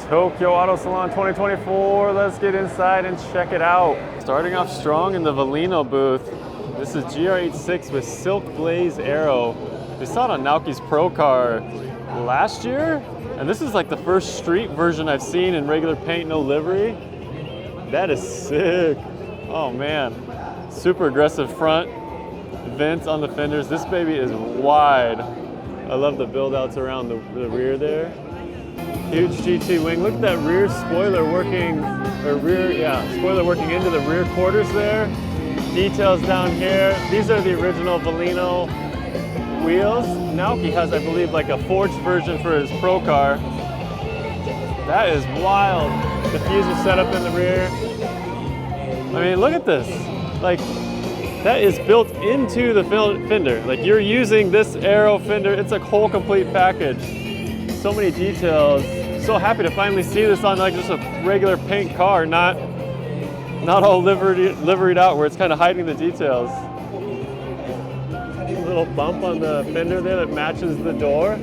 Tokyo Auto Salon 2024. Let's get inside and check it out. Starting off strong in the Valino booth. This is GR86 with Silk Blaze Aero. We saw it on Naoki's Pro Car last year, and this is like the first street version I've seen in regular paint, no livery. That is sick. Oh man, super aggressive front vents on the fenders. This baby is wide. I love the build outs around the rear there. Huge GT wing. Look at that rear spoiler working, spoiler working into the rear quarters there. Details down here. These are the original Valino wheels. Naoki has, I believe, like a forged version for his Pro Car. That is wild. Diffuser setup in the rear. I mean, look at this. Like, that is built into the fender. Like, you're using this Aero fender. It's a whole complete package. So many details. So happy to finally see this on like just a regular paint car, not all liveried out where it's kind of hiding the details. Little bump on the fender there that matches the door.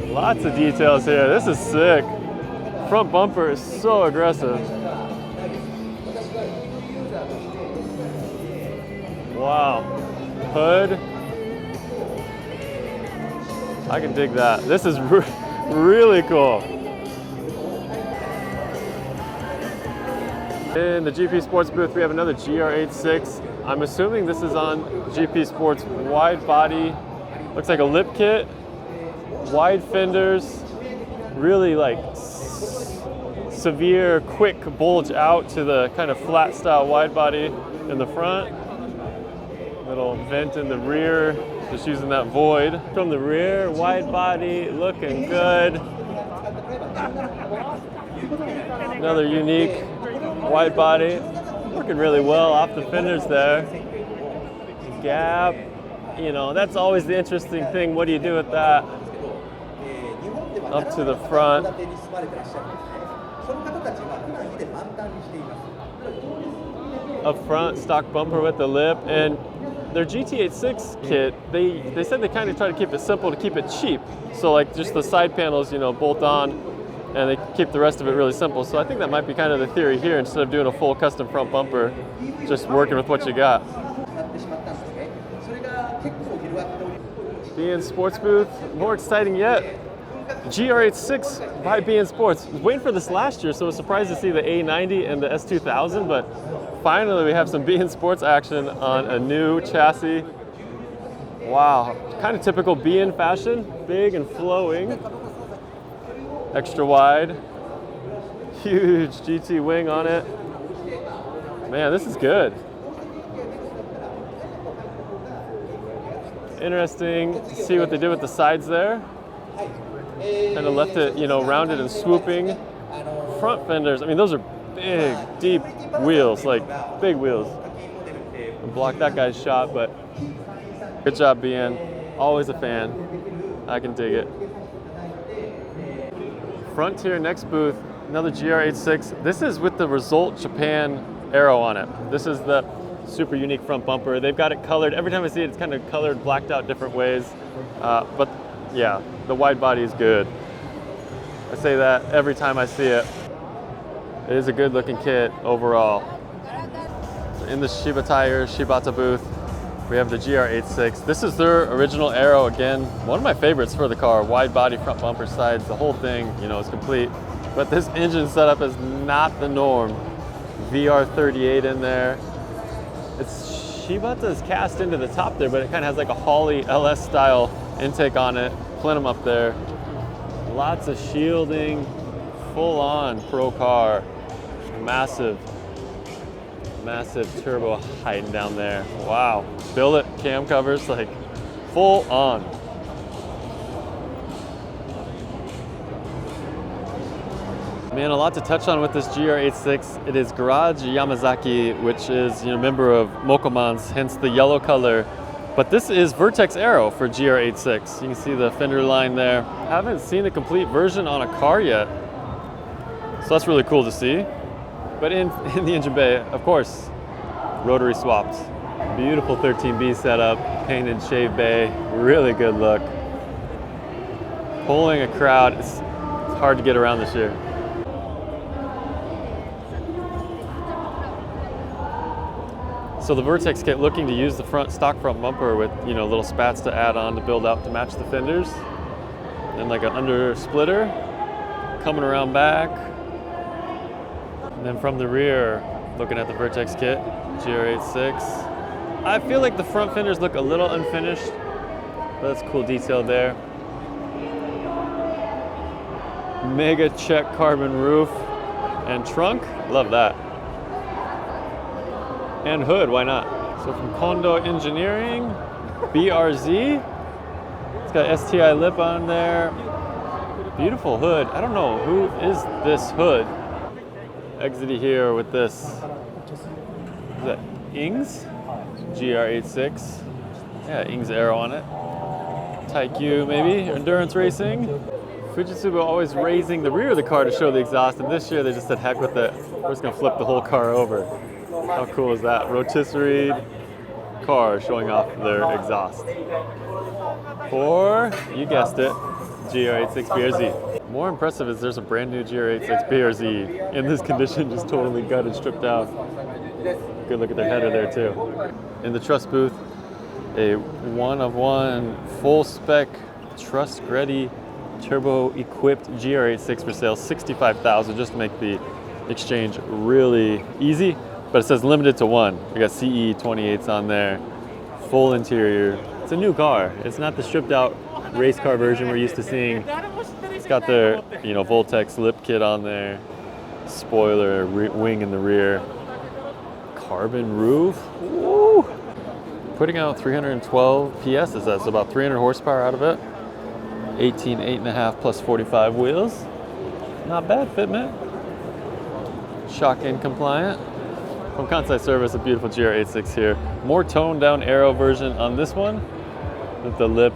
Lots of details here. This is sick. Front bumper is so aggressive. Wow. Hood. I can dig that. This is really cool. In the GP Sports booth, we have another GR86. I'm assuming this is on GP Sports wide body. Looks like a lip kit, wide fenders, really like severe, quick bulge out to the kind of flat style wide body in the front. Little vent in the rear, just using that void. From the rear, wide body, looking good. Another unique wide body, working really well off the fenders there. Gap, you know, that's always the interesting thing. What do you do with that? Up to the front. Up front, stock bumper with the lip, and their GT86 kit, they said they kind of try to keep it simple to keep it cheap. So like just the side panels, you know, bolt on, and they keep the rest of it really simple. So I think that might be kind of the theory here. Instead of doing a full custom front bumper, just working with what you got. BN Sports booth, more exciting yet. GR86 by BN Sports. I was waiting for this last year, so I was surprised to see the A90 and the S2000, but finally we have some BN Sports action on a new chassis. Wow, kind of typical BN fashion, big and flowing. Extra wide, huge GT wing on it. Man, this is good. Interesting to see what they did with the sides there. Kind of left it, you know, rounded and swooping. Front fenders, I mean, those are big, deep wheels, like big wheels. Blocked that guy's shot, but good job, BN. Always a fan. I can dig it. Frontier next booth, another GR86. This is with the Result Japan Aero on it. This is the super unique front bumper. They've got it colored. Every time I see it, it's kind of colored, blacked out different ways. But yeah, the wide body is good. I say that every time I see it. It is a good looking kit overall. In the Shiba Tires, Shibata booth, we have the GR86. This is their original Aero again. One of my favorites for the car. Wide body, front bumper sides, the whole thing, you know, is complete. But this engine setup is not the norm. VR38 in there. It's Shibata's cast into the top there, but it kind of has like a Holley LS style intake on it. Plenum up there. Lots of shielding. Full on Pro Car. Massive turbo hiding down there. Wow. Billet cam covers, like full on. Man, a lot to touch on with this GR86. It is Garage Yamazaki, which is, you know, a member of Mokomans, hence the yellow color. But this is Vertex Aero for GR86. You can see the fender line there. Haven't seen a complete version on a car yet. So that's really cool to see. But in the engine bay, of course, rotary swapped. Beautiful 13B setup, painted shave bay, really good look. Pulling a crowd, it's hard to get around this year. So the Vertex kit looking to use the stock front bumper with, you know, little spats to add on to build out to match the fenders. And like an under splitter coming around back. And then from the rear, looking at the Vertex kit, GR86. I feel like the front fenders look a little unfinished, but that's cool detail there. Mega check carbon roof and trunk, love that. And hood, why not? So from Kondo Engineering, BRZ. It's got STI lip on there. Beautiful hood. I don't know, who is this hood? Exiting here with this. Is that Ings? GR86. Yeah, Ings Aero on it. Taikyu maybe, Endurance Racing. Fujitsu always raising the rear of the car to show the exhaust, and this year they just said heck with it. We're just gonna flip the whole car over. How cool is that? Rotisserie car showing off their exhaust. For, you guessed it, GR86 BRZ. More impressive is there's a brand new GR86 BRZ in this condition, just totally gutted, stripped out. Good look at their header there too. In the truss booth, a one-of-one full-spec truss-ready turbo-equipped GR86 for sale, $65,000, just to make the exchange really easy. But it says limited to one. We got CE 28s on there, full interior. It's a new car. It's not the stripped out race car version we're used to seeing. It's got the, you know, Voltex lip kit on there, spoiler, wing in the rear, carbon roof. Woo! Putting out 312 PS, that's about 300 horsepower out of it. 18, 8.5 plus 45 wheels. Not bad fitment. Shock in compliant. From Kansai Service, a beautiful GR86 here. More toned down Aero version on this one with the lip,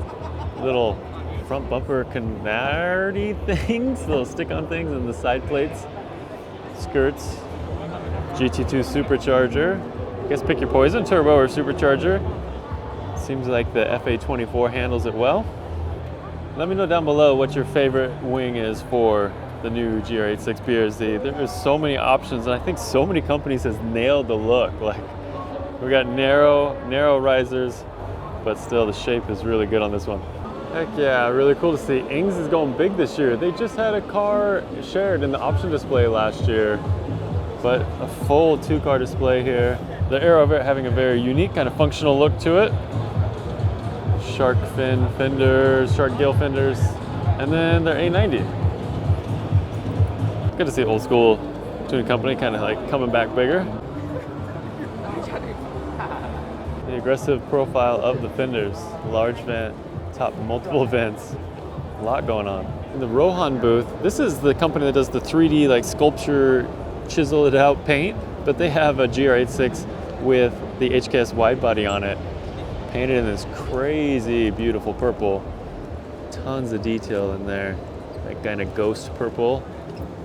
little front bumper canary things, little stick-on things, and the side plates, skirts. GT2 supercharger. I guess pick your poison, turbo or supercharger. Seems like the FA24 handles it well. Let me know down below what your favorite wing is for the new GR86 BRZ. There is so many options, and I think so many companies has nailed the look. Like, we got narrow risers, but still the shape is really good on this one. Heck yeah, really cool to see. Ings is going big this year. They just had a car shared in the option display last year, but a full two-car display here. The Aero having a very unique kind of functional look to it. Shark fin fenders, shark gill fenders, and then their A90. Good to see old school tuning company kind of like coming back bigger. The aggressive profile of the fenders, large vent, top multiple vents, a lot going on. In the Rohan booth, this is the company that does the 3D like sculpture, chisel it out paint, but they have a GR86 with the HKS wide body on it, painted in this crazy beautiful purple. Tons of detail in there, that kind of ghost purple.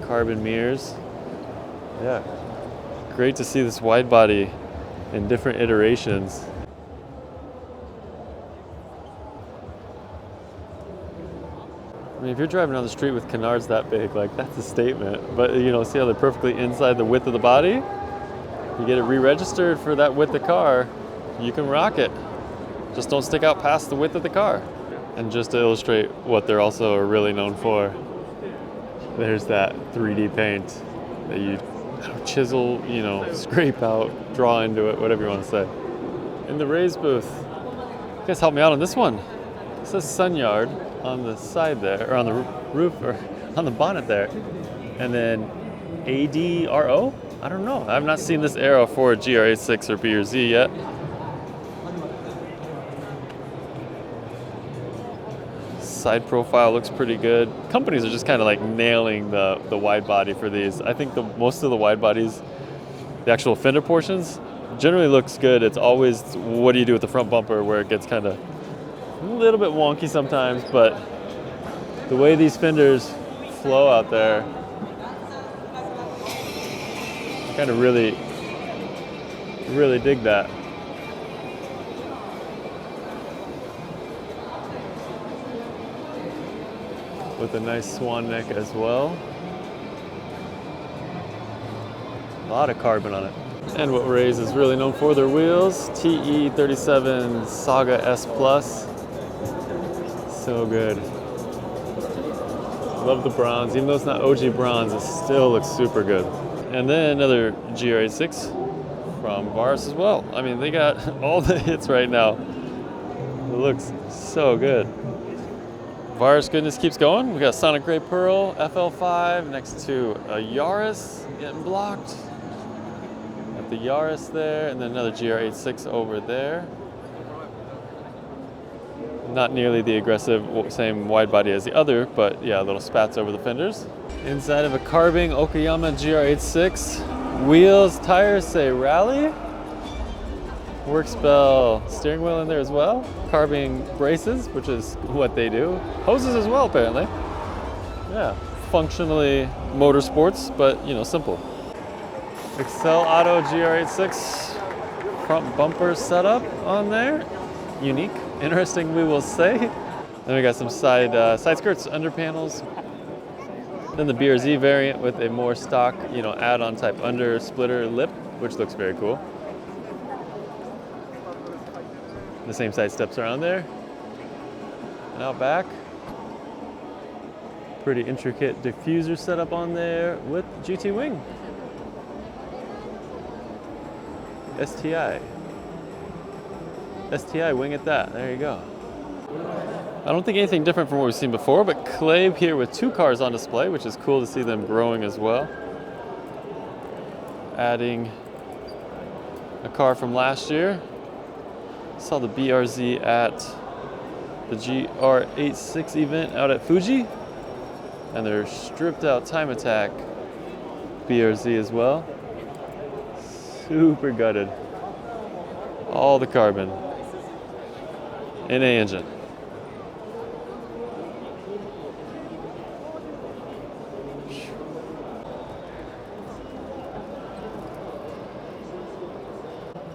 Carbon mirrors. Yeah, great to see this wide body in different iterations. I mean, if you're driving down the street with canards that big, like, that's a statement. But you know, see how they're perfectly inside the width of the body? You get it re-registered for that width of car, you can rock it. Just don't stick out past the width of the car. And just to illustrate what they're also really known for, there's that 3D paint that you chisel, you know, scrape out, draw into it, whatever you want to say. In the Raise booth, you guys help me out on this one. It says Sunyard on the side there, or on the roof, or on the bonnet there. And then ADRO? I don't know. I've not seen this Aero for a GR86 or BRZ yet. Side profile looks pretty good. Companies are just kind of like nailing the wide body for these. I think most of the wide bodies, the actual fender portions, generally looks good. It's always, what do you do with the front bumper, where it gets kind of a little bit wonky sometimes, but the way these fenders flow out there, I kind of really dig that. With a nice swan neck as well. A lot of carbon on it. And what Rays is really known for, their wheels. TE37 Saga S Plus. So good. Love the bronze. Even though it's not OG bronze, it still looks super good. And then another GR86 from Varis as well. I mean, they got all the hits right now. It looks so good. Varis goodness keeps going. We got Sonic Gray Pearl, FL5 next to a Yaris getting blocked. Got the Yaris there, and then another GR86 over there. Not nearly the aggressive, same wide body as the other, but yeah, little spats over the fenders. Inside of a carbing Okayama GR86. Wheels, tires say Rally. Workspell steering wheel in there as well. Carbing braces, which is what they do. Hoses as well, apparently. Yeah, functionally motorsports, but you know, simple. Excel Auto GR86 front bumper setup on there. Unique, interesting, we will say. Then we got some side skirts, under panels. Then the BRZ variant with a more stock, you know, add-on type under splitter lip, which looks very cool. The same side steps around there. And out back, pretty intricate diffuser setup on there with GT wing. STI wing at that, there you go. I don't think anything different from what we've seen before, but Clave here with 2 cars on display, which is cool to see them growing as well. Adding a car from last year. Saw the BRZ at the GR86 event out at Fuji. And their stripped out Time Attack BRZ as well. Super gutted. All the carbon. NA engine.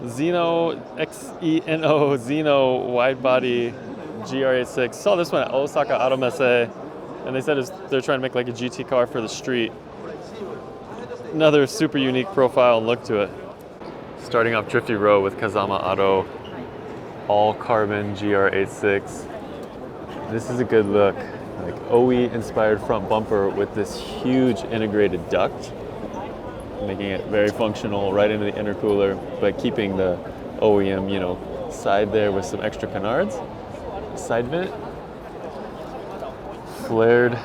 Xeno, Xeno, Xeno wide body GR86. Saw this one at Osaka Auto Messe, and they said they're trying to make like a GT car for the street. Another super unique profile and look to it. Starting off Drifty Row with Kazama Auto, all carbon GR86. This is a good look, like OE inspired front bumper with this huge integrated duct, making it very functional right into the intercooler, but keeping the OEM, you know, side there with some extra canards. Side vent, flared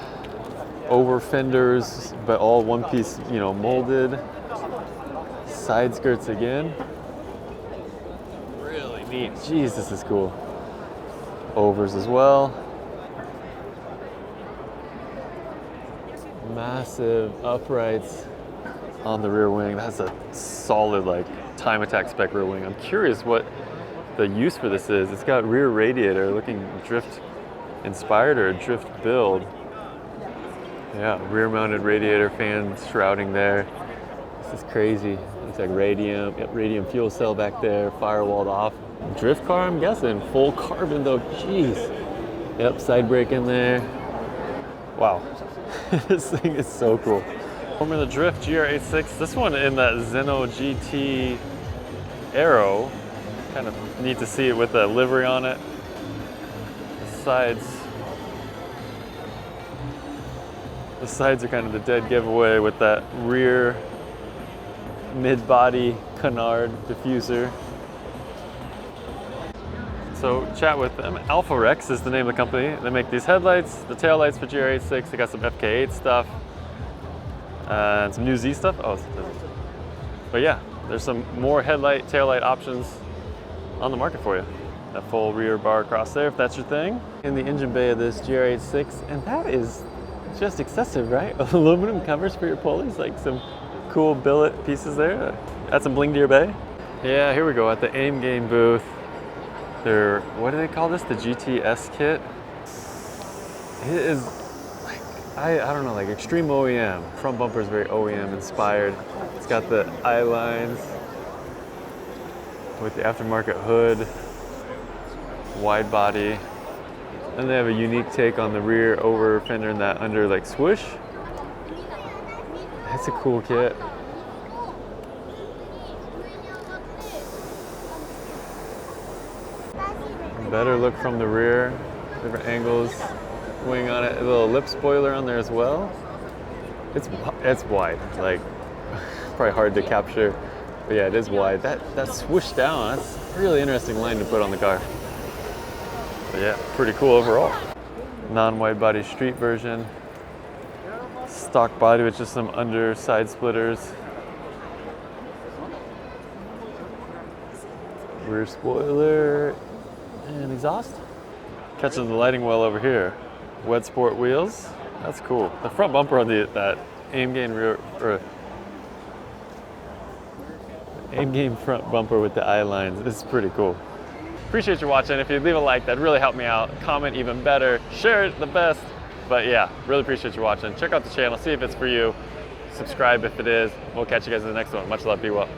over fenders, but all one piece, you know, molded. Side skirts again. Really neat. Jeez, this is cool. Overs as well. Massive uprights on the rear wing. That's a solid like Time Attack spec rear wing. I'm curious what the use for this is. It's got rear radiator looking drift inspired or a drift build. Yeah, rear mounted radiator fan shrouding there. This is crazy. It's like radium fuel cell back there, firewalled off. Drift car, I'm guessing. Full carbon though, jeez. Yep, side brake in there. Wow, this thing is so cool. Formula Drift GR86, this one in that Xeno GT Aero. Kind of neat to see it with the livery on it. The sides are kind of the dead giveaway with that rear mid-body canard diffuser. So chat with them. Alpha Rex is the name of the company. They make these headlights, the tail lights for GR86. They got some FK8 stuff and some new Z stuff. Oh, but yeah, there's some more headlight, tail light options on the market for you. That full rear bar across there, if that's your thing. In the engine bay of this GR86, and that is just excessive, right? Aluminum covers for your pulleys, like some cool billet pieces there. Add some bling to your bay. Yeah, here we go at the Aimgain booth. Their, what do they call this? The GTS kit. It is like, I don't know, like extreme OEM. Front bumper is very OEM inspired. It's got the eye lines with the aftermarket hood, wide body. And they have a unique take on the rear over fender and that under like swoosh. That's a cool kit. Better look from the rear, different angles, wing on it, a little lip spoiler on there as well. It's wide, like probably hard to capture, but yeah, it is wide. That swoosh down, that's a really interesting line to put on the car. But yeah, pretty cool overall. Non-wide body street version. Stock body with just some under side splitters. Rear spoiler and exhaust. Catching the lighting well over here. Wet sport wheels. That's cool. The front bumper on that Aimgain rear Aimgain front bumper with the eye lines. This is pretty cool. Appreciate you watching. If you leave a like, that'd really help me out. Comment even better. Share it the best. But yeah, really appreciate you watching. Check out the channel, see if it's for you. Subscribe if it is. We'll catch you guys in the next one. Much love, be well.